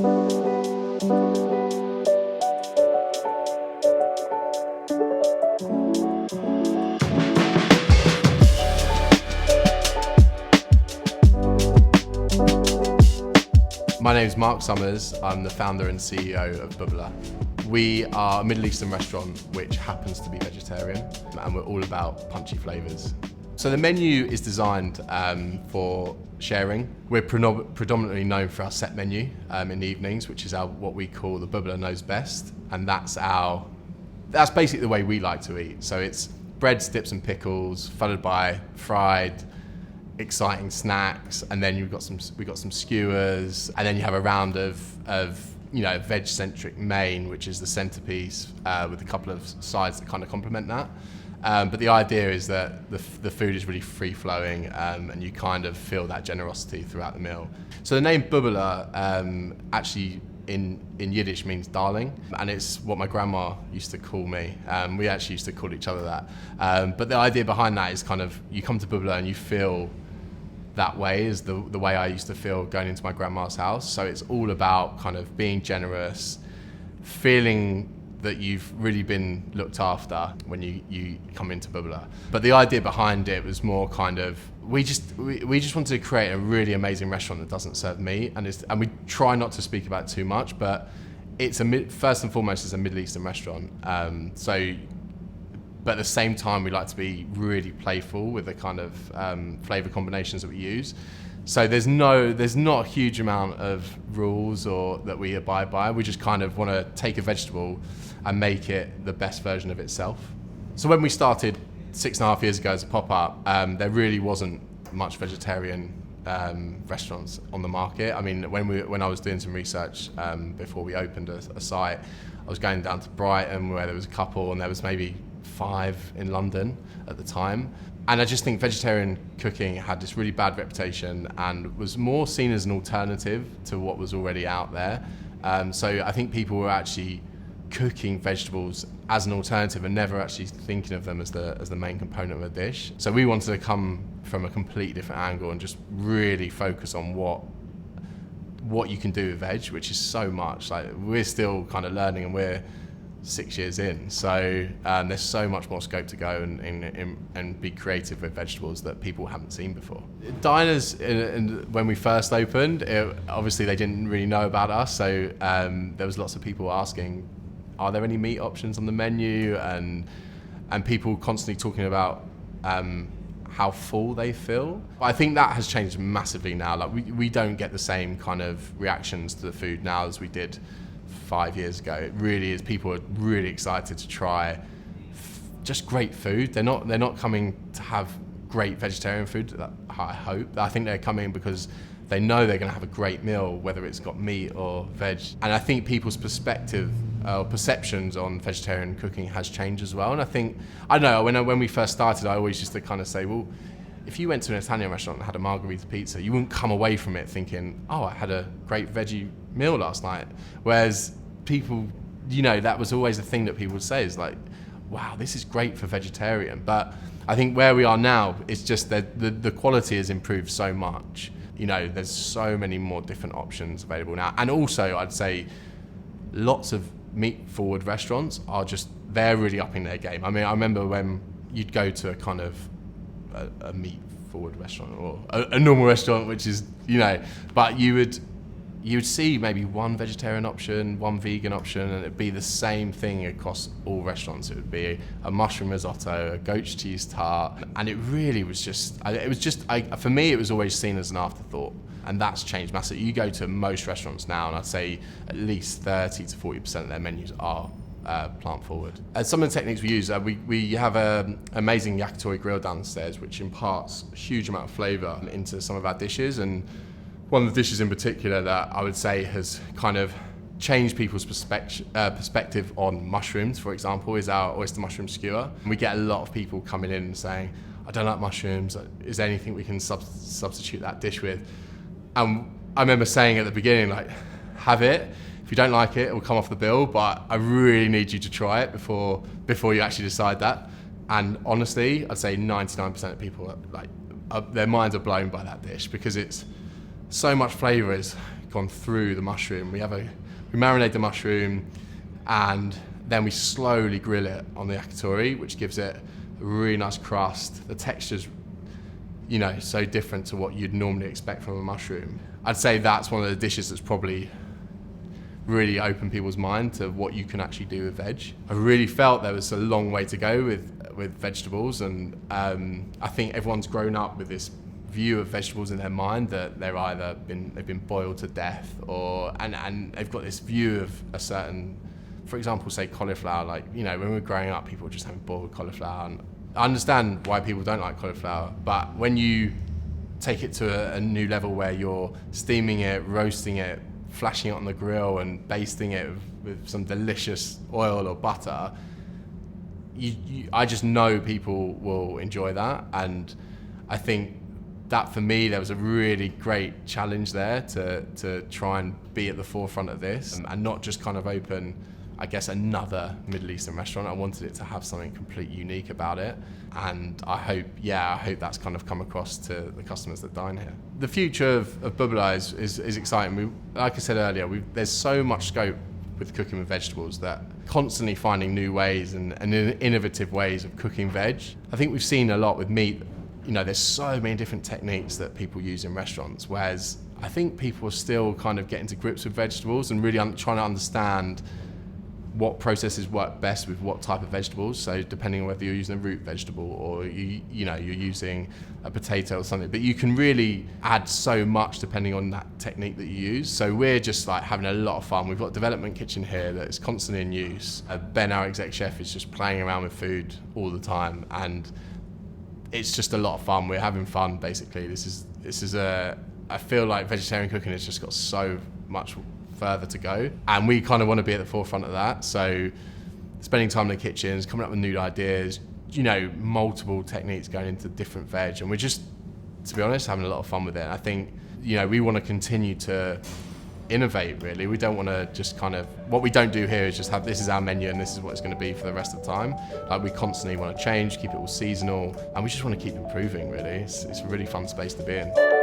My name is Marc Summers. I'm the founder and CEO of Bubula. We are a Middle Eastern restaurant which happens to be vegetarian, and we're all about punchy flavours. So the menu is designed for sharing. We're predominantly known for our set menu in the evenings, which is what we call the Bubula Knows Best, and that's basically the way we like to eat. So it's breads, dips and pickles, followed by fried, exciting snacks, and then we've got some skewers, and then you have a round of veg-centric main, which is the centerpiece, with a couple of sides that kind of complement that. But the idea is that the food is really free-flowing, and you kind of feel that generosity throughout the meal. So the name Bubula actually in Yiddish means darling, and it's what my grandma used to call me. We actually used to call each other that. But the idea behind that is kind of, you come to Bubula and you feel that way is the way I used to feel going into my grandma's house. So it's all about kind of being generous, feeling that you've really been looked after when you come into Bubula. But the idea behind it was more kind of, we just wanted to create a really amazing restaurant that doesn't serve meat, and we try not to speak about it too much, but it's first and foremost it's a Middle Eastern restaurant. But at the same time, we like to be really playful with the kind of flavour combinations that we use. So there's not a huge amount of rules or that we abide by. We just kind of want to take a vegetable and make it the best version of itself. So when we started 6.5 years ago as a pop-up, there really wasn't much vegetarian restaurants on the market. I mean, when I was doing some research before we opened a site, I was going down to Brighton where there was a couple, and there was maybe 5 in London at the time. And I just think vegetarian cooking had this really bad reputation and was more seen as an alternative to what was already out there. So I think people were actually cooking vegetables as an alternative and never actually thinking of them as the main component of a dish. So we wanted to come from a completely different angle and just really focus on what you can do with veg, which is so much. Like, we're still kind of learning, and we're 6 years in, so there's so much more scope to go and be creative with vegetables that people haven't seen before. Diners, when we first opened, obviously they didn't really know about us, so there was lots of people asking, are there any meat options on the menu, and people constantly talking about how full they feel. I think that has changed massively now. Like, we don't get the same kind of reactions to the food now as we did 5 years ago. It really is. People are really excited to try just great food. They're not coming to have great vegetarian food, I hope. I think they're coming because they know they're going to have a great meal, whether it's got meat or veg. And I think people's perceptions on vegetarian cooking has changed as well. And I think, I don't know, when we first started, I always used to kind of say, well, if you went to an Italian restaurant and had a margherita pizza, you wouldn't come away from it thinking, oh, I had a great veggie meal last night. Whereas people, that was always the thing that people would say is like, wow, this is great for vegetarian. But I think where we are now, it's just that the quality has improved so much. There's so many more different options available now. And also, I'd say lots of meat-forward restaurants they're really upping their game. I mean, I remember when you'd go to a kind of a meat-forward restaurant or a normal restaurant, which is, but you would see maybe one vegetarian option, one vegan option, and it'd be the same thing across all restaurants. It would be a mushroom risotto, a goat's cheese tart, and it really was for me, it was always seen as an afterthought, and that's changed massively. You go to most restaurants now, and I'd say at least 30 to 40% of their menus are plant forward. Some of the techniques we use, we have an amazing yakitori grill downstairs, which imparts a huge amount of flavour into some of our dishes. And one of the dishes in particular that I would say has kind of changed people's perspective on mushrooms, for example, is our oyster mushroom skewer. And we get a lot of people coming in and saying, I don't like mushrooms, is there anything we can substitute that dish with? And I remember saying at the beginning, like, have it. If you don't like it, it will come off the bill, but I really need you to try it before you actually decide that. And honestly, I'd say 99% of people their minds are blown by that dish because it's so much flavour is gone through the mushroom. We marinate the mushroom, and then we slowly grill it on the yakitori, which gives it a really nice crust. The texture's, so different to what you'd normally expect from a mushroom. I'd say that's one of the dishes that's probably really opened people's mind to what you can actually do with veg. I really felt there was a long way to go with vegetables, and I think everyone's grown up with this view of vegetables in their mind that they've been boiled to death, and they've got this view of a certain, for example, say cauliflower. Like, when we were growing up, people were just having boiled cauliflower, and I understand why people don't like cauliflower, but when you take it to a new level where you're steaming it, roasting it, flashing it on the grill and basting it with some delicious oil or butter, I just know people will enjoy that. And I think that for me, there was a really great challenge there to try and be at the forefront of this, and not just kind of open, I guess, another Middle Eastern restaurant. I wanted it to have something completely unique about it, and I hope that's kind of come across to the customers that dine here. The future of Bubula is exciting. Like I said earlier, there's so much scope with cooking with vegetables, that constantly finding new ways and innovative ways of cooking veg. I think we've seen a lot with meat. There's so many different techniques that people use in restaurants, whereas I think people are still kind of getting to grips with vegetables and really trying to understand what processes work best with what type of vegetables. So depending on whether you're using a root vegetable or you're using a potato or something, but you can really add so much depending on that technique that you use. So we're just like having a lot of fun. We've got a development kitchen here that is constantly in use. Ben, our exec chef, is just playing around with food all the time, and it's just a lot of fun. We're having fun, basically. I feel like vegetarian cooking has just got so much further to go, and we kind of want to be at the forefront of that. So spending time in the kitchens, coming up with new ideas, multiple techniques going into different veg, and we're just, to be honest, having a lot of fun with it. I think, we want to continue to innovate, really. We don't want to just what we don't do here is just have, this is our menu and this is what it's going to be for the rest of the time. Like, we constantly want to change, keep it all seasonal, and we just want to keep improving, really. It's a really fun space to be in.